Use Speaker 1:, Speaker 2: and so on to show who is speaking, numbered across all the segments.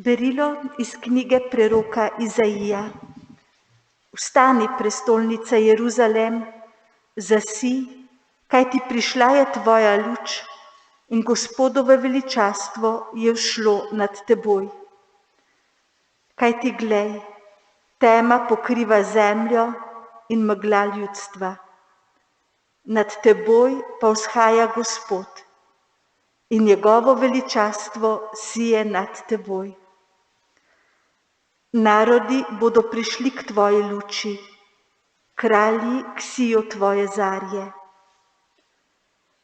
Speaker 1: Berilo iz knjige preroka Izaija. Vstani, prestolnica Jeruzalem, zasi, kajti prišla je tvoja luč in Gospodovo veličastvo je vzšlo nad teboj. Kajti glej, tema pokriva zemljo in megla ljudstva. Nad teboj pa vzhaja Gospod in njegovo veličastvo sije nad teboj. Narodi bodo prišli k tvoji luči, kralji k siju tvoje zarje.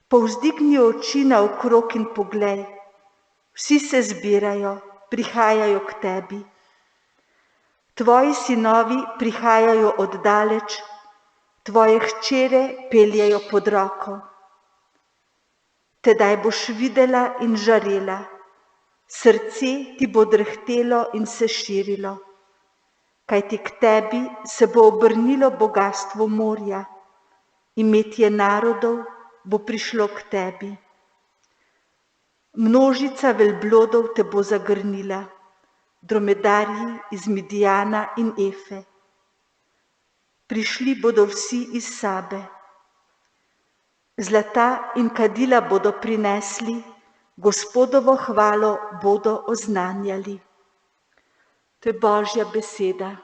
Speaker 1: Povzdigni oči naokrog in poglej, vsi se zbirajo, prihajajo k tebi. Tvoji sinovi prihajajo oddaleč, tvoje hčere peljejo pod roko. Tedaj boš videla in žarela, srce ti bo drhtelo in se širilo, kajti k tebi se bo obrnilo bogastvo morja, imetje narodov bo prišlo k tebi. Množica velblodov te bo zagrnila, dromedarji iz Midijana in Efe. Prišli bodo vsi iz Sabe. Zlata in kadila bodo prinesli, Gospodovo hvalo bodo oznanjali. To je Božja beseda.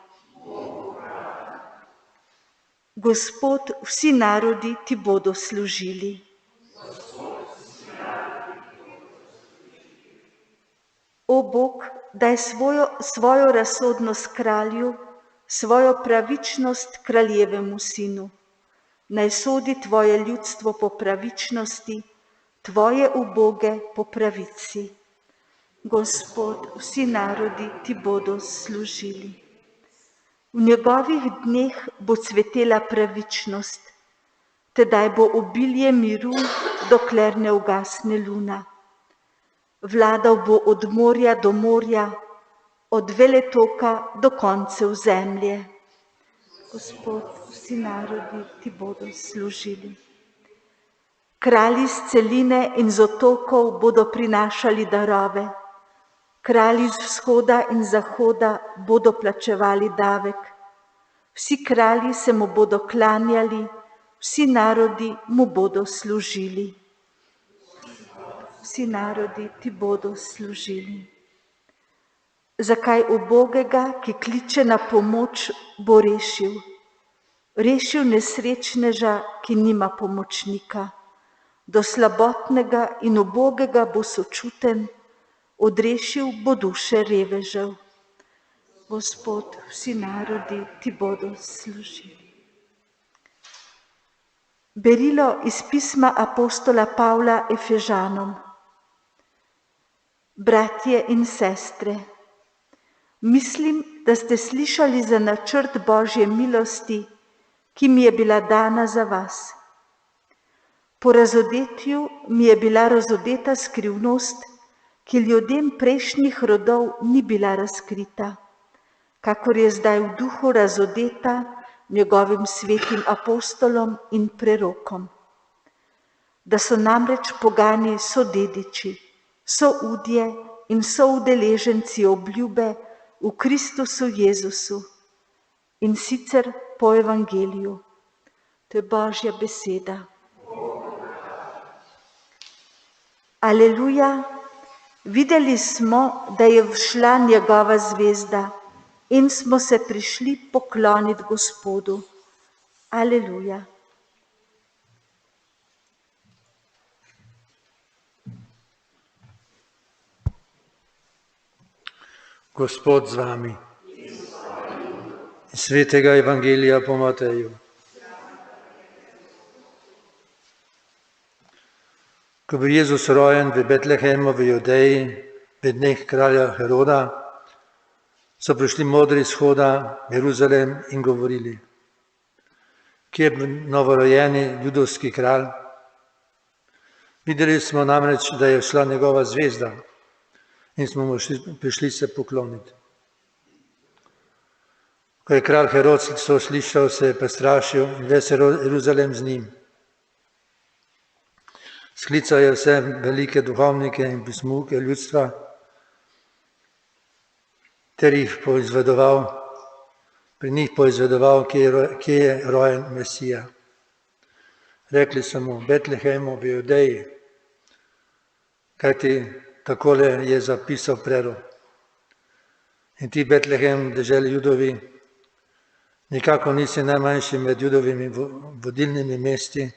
Speaker 1: Gospod, vsi narodi ti bodo služili. O Bog, daj svojo razsodnost kralju, svojo pravičnost kraljevemu sinu. Naj sodi tvoje ljudstvo po pravičnosti, tvoje uboge po pravici. Gospod, vsi narodi ti bodo služili. V njegovih dneh bo cvetela pravičnost, tedaj bo obilje miru, dokler ne ugasne luna. Vladal bo od morja do morja, od veletoka do koncev zemlje. Gospod, vsi narodi ti bodo služili. Kralji z celine in z otokov bodo prinašali darove. Kralji z vzhoda in zahoda bodo plačevali davek. Vsi kralji se mu bodo klanjali, vsi narodi mu bodo služili. Vsi narodi ti bodo služili. Zakaj ubogega, ki kliče na pomoč, bo rešil? Rešil nesrečneža, ki nima pomočnika. Do slabotnega in ubogega bo sočuten, odrešil bo duše revežev. Gospod, vsi narodi ti bodo služili. Berilo iz pisma apostola Pavla Efežanom. Bratje in sestre, mislim, da ste slišali za načrt Božje milosti, ki mi je bila dana za vas. Po razodetju mi je bila razodeta skrivnost, ki ljudem prejšnjih rodov ni bila razkrita, kakor je zdaj v duhu razodeta njegovim svetim apostolom in prerokom. Da so namreč pogani sodediči, soudje in soudeleženci obljube v Kristusu Jezusu, in sicer po evangeliju. To je Božja beseda. Aleluja, videli smo, da je všla njegova zvezda in smo se prišli pokloniti Gospodu. Aleluja.
Speaker 2: Gospod z vami. Iz svetega evangelija po Mateju. Ko je bil Jezus rojen v Betlehemu v Judeji, v dneh kralja Heroda, so prišli modri iz shoda v Jeruzalem in govorili: Kje je novorojeni judovski kralj? Videli smo namreč, da je šla njegova zvezda in smo mu prišli se pokloniti. Ko je kralj Herod to slišal, se je prestrašil in ves Jeruzalem z njim. Sklical je vse velike duhovnike in pismuke ljudstva ter jih pri njih poizvedoval, kje je rojen Mesija. Rekli so mu, Betlehemu v Judeji, kajti takole je zapisal prerok. In ti, Betlehem, deželi Judovi, nikako nisi najmanjši med Judovimi vodilnimi mesti,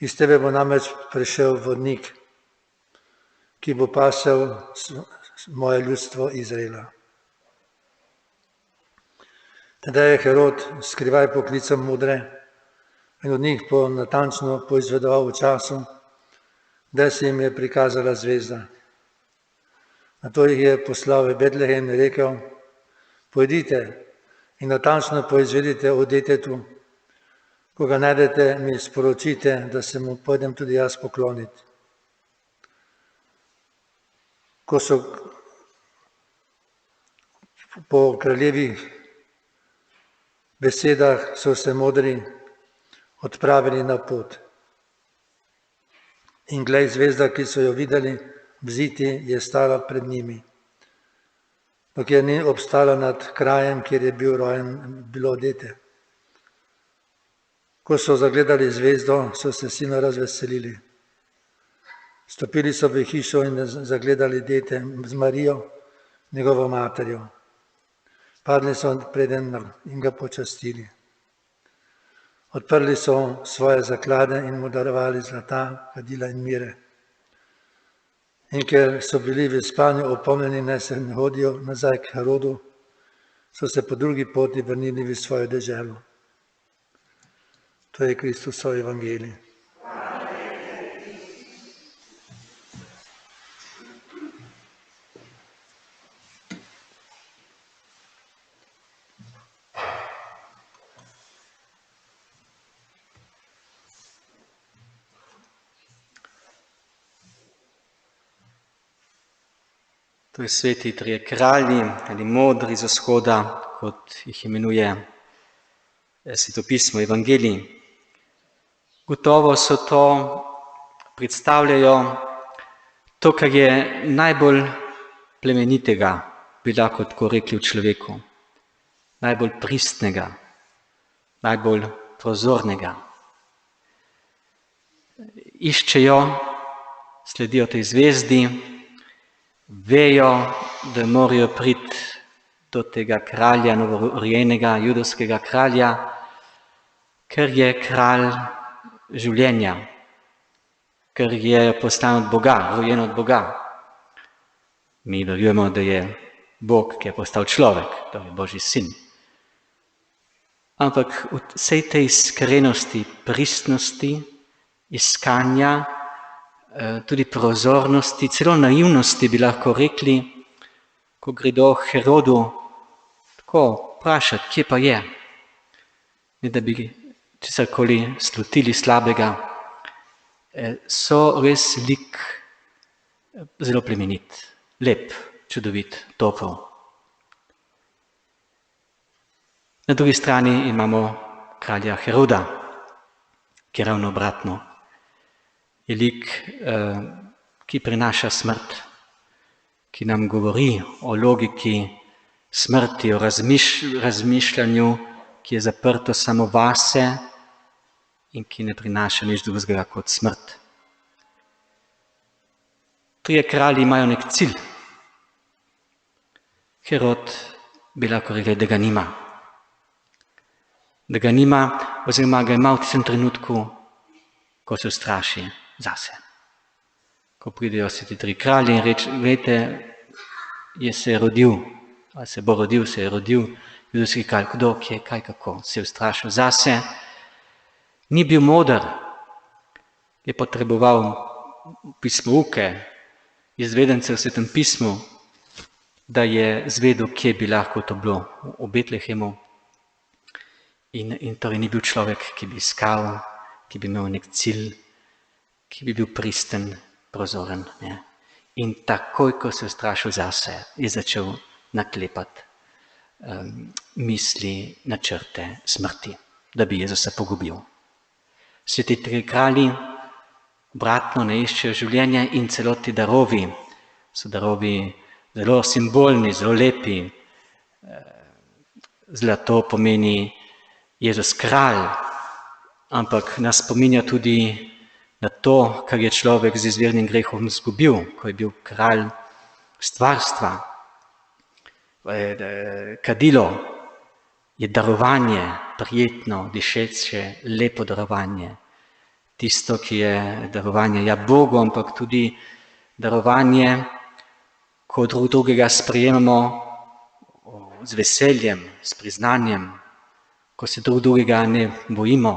Speaker 2: iz tebe bo namreč prišel vodnik, ki bo pasel moje ljudstvo Izraela. Tedaj je Herod skrivaj poklical modre in od njih natančno poizvedoval v času, da se jim je prikazala zvezda. Nato jih je poslal v Betlehem in rekel, pojdite in natančno poizvedite o detetu, ko ga najdete, mi sporočite, da se mu pojdem tudi jaz pokloniti. Ko so po kraljevih besedah so se modri odpravili na pot. In glej, zvezda, ki so jo videli vziti, je stala pred njimi, dokler ni obstala nad krajem, kjer je bilo dete. Ko so zagledali zvezdo, so se silno razveselili. Stopili so v hišo in zagledali dete z Marijo, njegovo materjo. Padli so preden in ga počastili. Odprli so svoje zaklade in mu darovali zlata, kadila in mire. In ker so bili v spanju opomnjeni, naj se ne hodijo nazaj k Herodu, so se po drugi poti vrnili v svojo deželo. To je Kristusov evangelij.
Speaker 3: To je sveti trije kralji ali modri z vzhoda, kot jih imenuje svetopismo, evangelij. Gotovo so to, predstavljajo to, kar je najbolj plemenitega, bi lahko tako rekli, v človeku. Najbolj pristnega, najbolj prozornega. Iščejo, sledijo tej zvezdi, vejo, da morajo priti do tega kralja, novorojenega judovskega kralja, ker je kralj življenja, ker je postal od Boga, rojen od Boga. Mi verjujemo, da je Bog, ki je postal človek, to je Božji sin. Ampak v vsej tej iskrenosti, pristnosti, iskanja, tudi prozornosti, celo naivnosti bi lahko rekli, ko gredo Herodu tako vprašati, kje pa je, ne da bi česarkoli slutili slabega, so res lik zelo plemenit, lep, čudovit, topel. Na drugi strani imamo kralja Heroda, ki je ravno obratno. Je lik, ki prinaša smrt, ki nam govori o logiki smrti, o razmišljanju, ki je zaprto samo vase in ki ne prinaša nič drugega kot smrt. Trije kralji imajo nek cilj. Herod bi lahko rekel, da ga nima. Da ga nima, oziroma ga ima v tistem trenutku, ko se ustraši zase. Ko pridejo vsi ti tri kralji in reče, veste, se je rodil, ali se bo rodil, se je rodil judovski kralj, kdo, kje, kaj, kako, se je ustrašil zase. Ni bil moder, je potreboval pismouke, izvedence v Svetem pismu, da je zvedel, kje bi lahko to bilo v Betlehemu. In torej ni bil človek, ki bi iskal, ki bi imel nek cilj, ki bi bil pristen, prozoren. Ne? In takoj, ko se je ustrašil zase, je začel naklepati misli, načrte smrti, da bi Jezusa pogubil. Vsi ti tri kralji obratno ne iščejo življenja in celoti darovi so darovi zelo simbolni, zelo lepi. Zlato pomeni Jezus kralj, ampak nas spominja tudi na to, kar je človek z izvirnim grehom izgubil, ko je bil kralj stvarstva. Kadilo je darovanje, prijetno, dišeče, lepo darovanje. Tisto, ki je darovanje Bogu, ampak tudi darovanje, ko drugega sprejemamo z veseljem, s priznanjem, ko se drugega ne bojimo,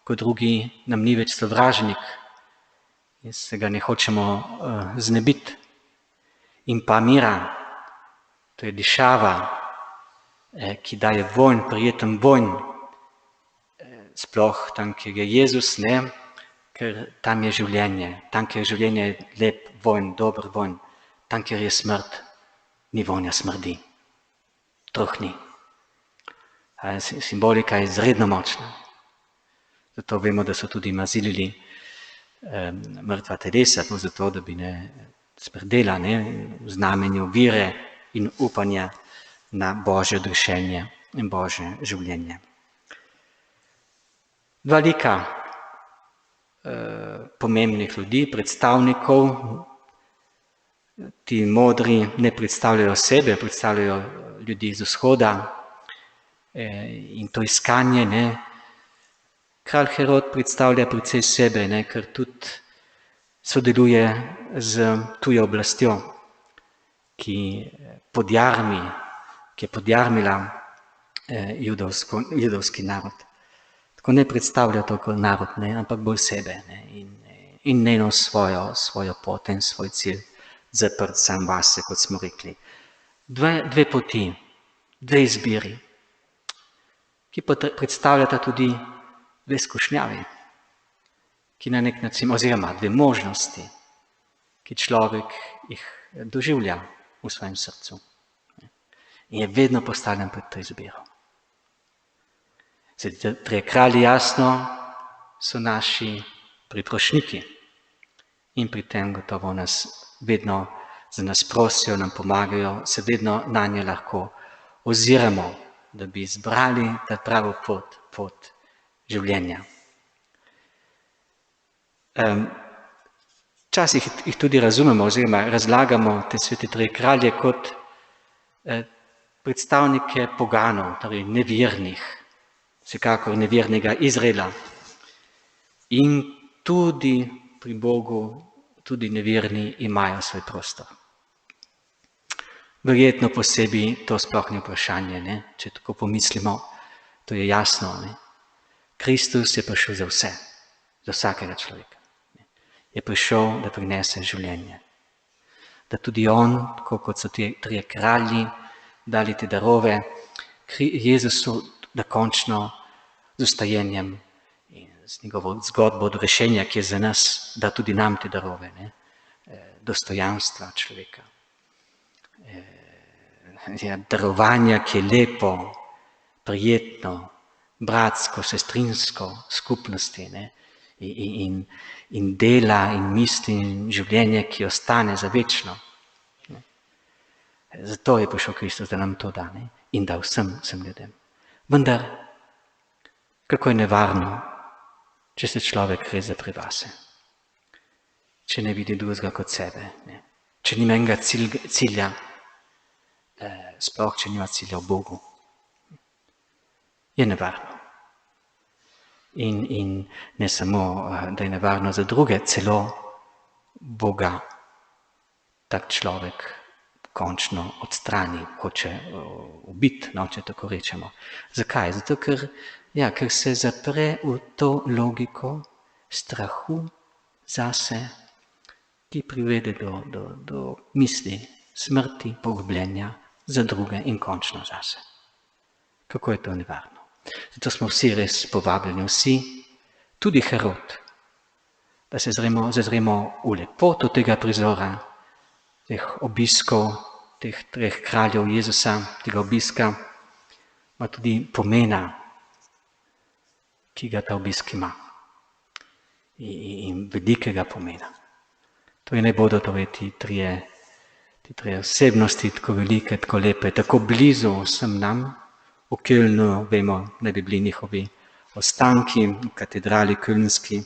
Speaker 3: ko drugi nam ni več sovražnik in se ga ne hočemo znebiti. In pa mira, to je dišava, ki daje vonj, prijeten vonj, sploh tam, kjer je Jezus, ker tam je življenje, tam, kjer je življenje lep vonj, dober vonj, tam, kjer je smrt, ni vonja smrdi. Trohni. Simbolika je izredno močna. Zato vemo, da so tudi mazilili mrtva telesa, zato, da bi ne smrdela, v znamenju vire in upanja na Božje odrešenje in Božje življenje. Dva lika pomembnih ljudi, predstavnikov, ti modri ne predstavljajo sebe, predstavljajo ljudi iz vzhoda in to iskanje. Kralj Herod predstavlja precej sebe, ker tudi sodeluje z tujo oblastjo, ki je podjarmila judovski narod. Tako ne predstavlja toliko narod, ampak bolj sebe in njeno svojo pot in svoj cilj, zaprt sam vase, kot smo rekli. Dve poti, dve izbiri, ki predstavljata tudi dve skušnjavi, ki na nek način, oziroma dve možnosti, ki človek jih doživlja v svojem srcu. In je vedno postavljen pred to izbiro. Trije kralji, jasno, so naši priprošniki in pri tem gotovo nas vedno za nas prosijo, nam pomagajo, se vedno na nje lahko oziramo, da bi izbrali ta pravo pot življenja. Včasih jih tudi razumemo oziroma razlagamo te svete trije kralje kot predstavnike poganov, torej nevernih, vsekakor nevernega Izraela. In tudi pri Bogu, tudi neverni imajo svoj prostor. Verjetno posebej to sploh ni vprašanje, če tako pomislimo, to je jasno. Kristus je prišel za vse, za vsakega človeka. Je prišel, da prinese življenje. Da tudi on, tako kot so ti trije kralji, dali te darove, Jezusu, da končno z ustajenjem in z njegovo zgodbo odrešenja, ki je za nas, da tudi nam te darove, dostojanstva človeka. Darovanja, ki je lepo, prijetno, bratsko, sestrinsko, skupnosti in dela in misli in življenje, ki ostane za večno. Zato je prišel Kristus, da nam to da in da vsem ljudem. Vendar, kako je nevarno, če se človek res zapre vase, če ne vidi drugega kot sebe, če nima enega cilja, sploh če nima cilja v Bogu. Je nevarno. In ne samo, da je nevarno za druge, celo Boga tak človek končno odstrani, hoče ubiti, če tako rečemo. Zakaj? Zato, ker se zapre v to logiko strahu zase, ki privede do misli smrti, pogubljenja za druge in končno zase. Kako je to nevarno? Zato smo vsi res povabljeni, vsi, tudi Herod, da se zazremo v lepoto tega prizora, teh obiskov, teh treh kraljev Jezusa, tega obiska, ima tudi pomena, ki ga ta obisk ima. In velikega pomena. Torej ne bodo ti te tri osebnosti, tako velike, tako lepe, tako blizu vsem nam. V Kölnu vemo, da bi bili njihovi ostanki v katedrali kölnski,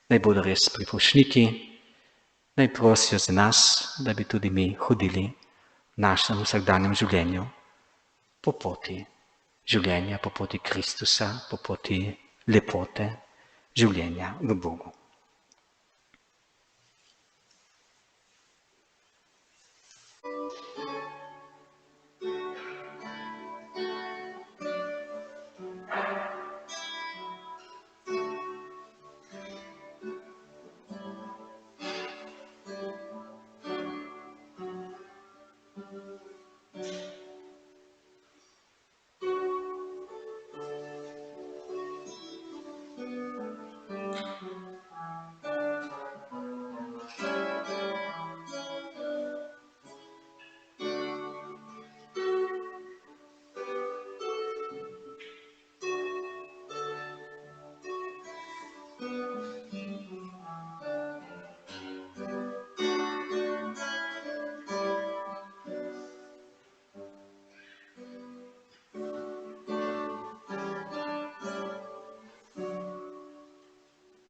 Speaker 3: naj bodo res pripušniki, naj prosijo za nas, da bi tudi mi hodili v našem vsakdanjem življenju po poti življenja, po poti Kristusa, po poti lepote življenja v Bogu.